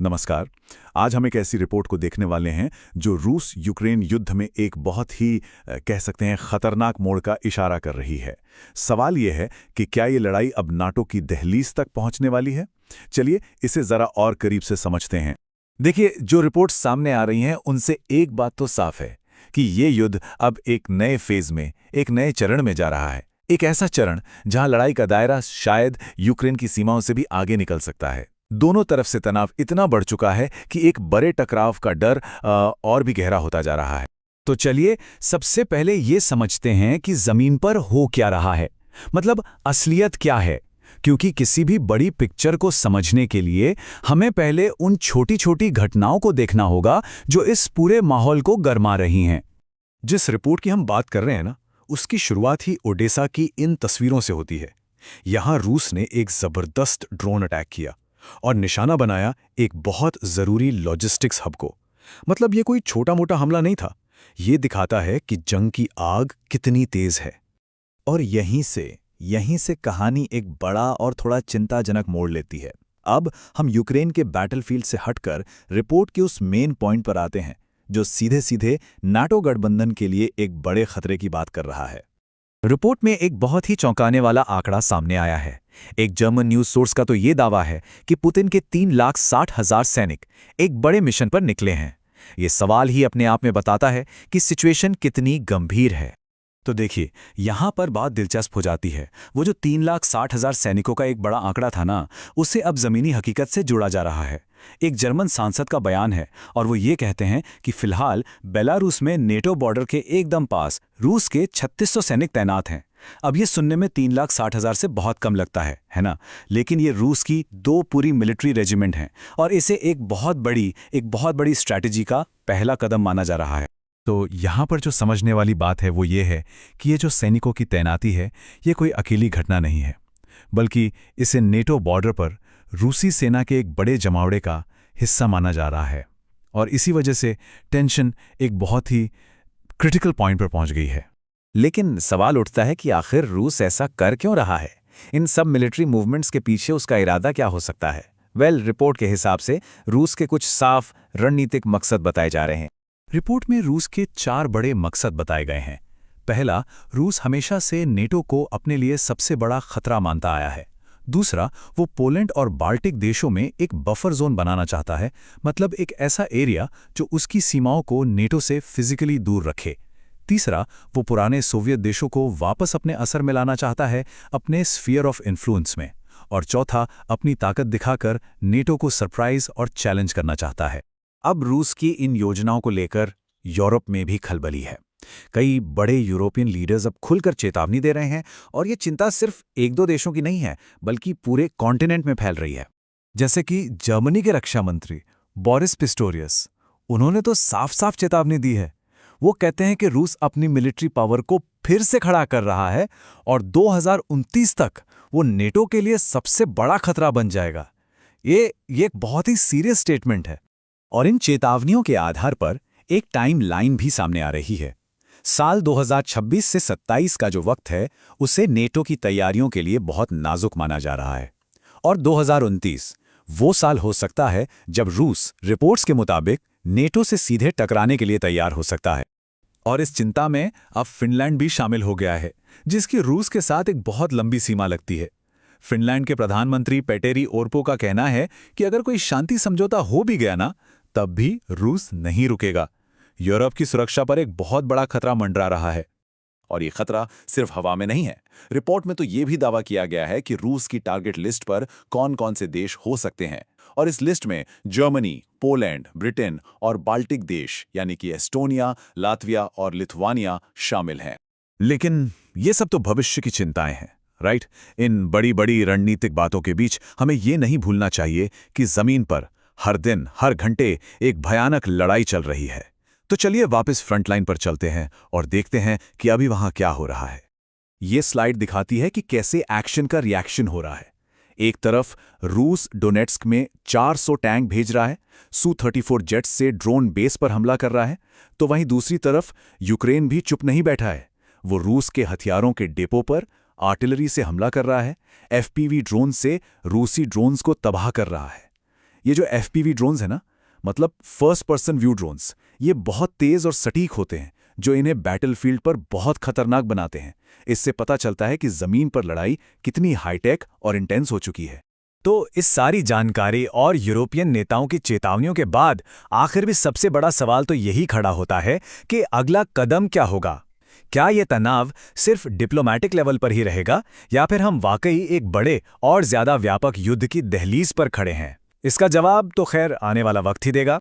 नमस्कार। आज हम एक ऐसी रिपोर्ट को देखने वाले हैं जो रूस यूक्रेन युद्ध में एक बहुत ही कह सकते हैं खतरनाक मोड़ का इशारा कर रही है। सवाल ये है कि क्या ये लड़ाई अब नाटो की दहलीज तक पहुंचने वाली है? चलिए इसे जरा और करीब से समझते हैं। देखिए, जो रिपोर्ट्स सामने आ रही हैं उनसे एक बात तो साफ है कि ये युद्ध अब एक नए फेज में, एक नए चरण में जा रहा है। एक ऐसा चरण जहां लड़ाई का दायरा शायद यूक्रेन की सीमाओं से भी आगे निकल सकता है। दोनों तरफ से तनाव इतना बढ़ चुका है कि एक बड़े टकराव का डर और भी गहरा होता जा रहा है। तो चलिए सबसे पहले ये समझते हैं कि जमीन पर हो क्या रहा है, मतलब असलियत क्या है। क्योंकि किसी भी बड़ी पिक्चर को समझने के लिए हमें पहले उन छोटी छोटी घटनाओं को देखना होगा जो इस पूरे माहौल को गरमा रही हैं। जिस रिपोर्ट की हम बात कर रहे हैं ना, उसकी शुरुआत ही ओडेसा की इन तस्वीरों से होती है। यहां रूस ने एक जबरदस्त ड्रोन अटैक किया और निशाना बनाया एक बहुत जरूरी लॉजिस्टिक्स हब को। मतलब ये कोई छोटा मोटा हमला नहीं था। ये दिखाता है कि जंग की आग कितनी तेज है। और यहीं से कहानी एक बड़ा और थोड़ा चिंताजनक मोड़ लेती है। अब हम यूक्रेन के बैटलफील्ड से हटकर रिपोर्ट के उस मेन पॉइंट पर आते हैं जो सीधे सीधे नाटो गठबंधन के लिए एक बड़े खतरे की बात कर रहा है। रिपोर्ट में एक बहुत ही चौंकाने वाला आंकड़ा सामने आया है। एक जर्मन न्यूज सोर्स का तो ये दावा है कि पुतिन के 3,60,000 सैनिक एक बड़े मिशन पर निकले हैं। ये सवाल ही अपने आप में बताता है कि सिचुएशन कितनी गंभीर है। तो देखिए, यहां पर बात दिलचस्प हो जाती है। वो जो 3,60,000 सैनिकों का एक बड़ा आंकड़ा था ना, उसे अब जमीनी हकीकत से जोड़ा जा रहा है। एक जर्मन सांसद का बयान है और वो ये कहते हैं कि फिलहाल बेलारूस में नेटो बॉर्डर के एकदम पास रूस के 3600 सैनिक तैनात हैं। अब ये सुनने में 3,60,000 से बहुत कम लगता है ना? लेकिन ये रूस की 2 पूरी मिलिट्री रेजिमेंट हैं और इसे एक बहुत बड़ी स्ट्रैटेजी का पहला कदम माना जा रहा है। तो यहाँ पर जो समझने वाली बात है वो ये है कि ये जो सैनिकों की तैनाती है, ये कोई अकेली घटना नहीं है, बल्कि इसे नेटो बॉर्डर पर रूसी सेना के एक बड़े जमावड़े का हिस्सा माना जा रहा है। और इसी वजह से टेंशन एक बहुत ही क्रिटिकल पॉइंट पर पहुंच गई है। लेकिन सवाल उठता है कि आखिर रूस ऐसा कर क्यों रहा है? इन सब मिलिट्री मूवमेंट्स के पीछे उसका इरादा क्या हो सकता है? रिपोर्ट के हिसाब से रूस के कुछ साफ रणनीतिक मकसद बताए जा रहे हैं। रिपोर्ट में रूस के 4 बड़े मकसद बताए गए हैं। पहला, रूस हमेशा से नेटो को अपने लिए सबसे बड़ा खतरा मानता आया है। दूसरा, वो पोलैंड और बाल्टिक देशों में एक बफर जोन बनाना चाहता है, मतलब एक ऐसा एरिया जो उसकी सीमाओं को नेटो से फिजिकली दूर रखे। तीसरा, वो पुराने सोवियत देशों को वापस अपने असर में लाना चाहता है, अपने स्फीयर ऑफ इन्फ्लुएंस में। और चौथा, अपनी ताकत दिखाकर नेटो को सरप्राइज और चैलेंज करना चाहता है। अब रूस की इन योजनाओं को लेकर यूरोप में भी खलबली है। कई बड़े यूरोपियन लीडर्स अब खुलकर चेतावनी दे रहे हैं और ये चिंता सिर्फ 1-2 देशों की नहीं है, बल्कि पूरे कॉन्टिनेंट में फैल रही है। जैसे कि जर्मनी के रक्षा मंत्री बोरिस पिस्टोरियस, उन्होंने तो साफ साफ चेतावनी दी है। वो कहते हैं कि रूस अपनी मिलिट्री पावर को फिर से खड़ा कर रहा है और 2029 तक वो नेटो के लिए सबसे बड़ा खतरा बन जाएगा। ये एक बहुत ही सीरियस स्टेटमेंट है। और इन चेतावनियों के आधार पर एक टाइम लाइन भी सामने आ रही है। साल 2026 से 27 का जो वक्त है, उसे नेटो की तैयारियों के लिए बहुत नाजुक माना जा रहा है। और 2029 वो साल हो सकता है जब रूस रिपोर्ट्स के मुताबिक नेटो से सीधे टकराने के लिए तैयार हो सकता है। और इस चिंता में अब फिनलैंड भी शामिल हो गया है, जिसकी रूस के साथ एक बहुत लंबी सीमा लगती है। फिनलैंड के प्रधानमंत्री पेटेरी ओर्पो का कहना है कि अगर कोई शांति समझौता हो भी गया ना, तब भी रूस नहीं रुकेगा। यूरोप की सुरक्षा पर एक बहुत बड़ा खतरा मंडरा रहा है। और ये खतरा सिर्फ हवा में नहीं है। रिपोर्ट में तो ये भी दावा किया गया है कि रूस की टारगेट लिस्ट पर कौन कौन से देश हो सकते हैं। और इस लिस्ट में जर्मनी, पोलैंड, ब्रिटेन और बाल्टिक देश यानी कि एस्टोनिया, लातविया और लिथुआनिया शामिल हैं। लेकिन ये सब तो भविष्य की चिंताएं हैं, राइट? इन बड़ी बड़ी रणनीतिक बातों के बीच हमें ये नहीं भूलना चाहिए कि जमीन पर हर दिन हर घंटे एक भयानक लड़ाई चल रही है। तो चलिए वापस फ्रंटलाइन पर चलते हैं और देखते हैं कि अभी वहां क्या हो रहा है। ये स्लाइड दिखाती है कि कैसे एक्शन का रिएक्शन हो रहा है। एक तरफ रूस डोनेट्स्क में 400 टैंक भेज रहा है, Su-34 जेट्स से ड्रोन बेस पर हमला कर रहा है, तो वहीं दूसरी तरफ यूक्रेन भी चुप नहीं बैठा है। वो रूस के हथियारों के डिपो पर आर्टिलरी से हमला कर रहा है, FPV ड्रोन से रूसी ड्रोन्स को तबाह कर रहा है। ये जो FPV ड्रोन्स है ना, मतलब फर्स्ट पर्सन व्यू ड्रोन्स, ये बहुत तेज और सटीक होते हैं, जो इन्हें बैटलफील्ड पर बहुत खतरनाक बनाते हैं। इससे पता चलता है कि जमीन पर लड़ाई कितनी हाईटेक और इंटेंस हो चुकी है। तो इस सारी जानकारी और यूरोपियन नेताओं की चेतावनियों के बाद आखिर भी सबसे बड़ा सवाल तो यही खड़ा होता है कि अगला कदम क्या होगा। क्या ये तनाव सिर्फ डिप्लोमैटिक लेवल पर ही रहेगा, या फिर हम वाकई एक बड़े और ज्यादा व्यापक युद्ध की दहलीज पर खड़े हैं? इसका जवाब तो खैर आने वाला वक्त ही देगा।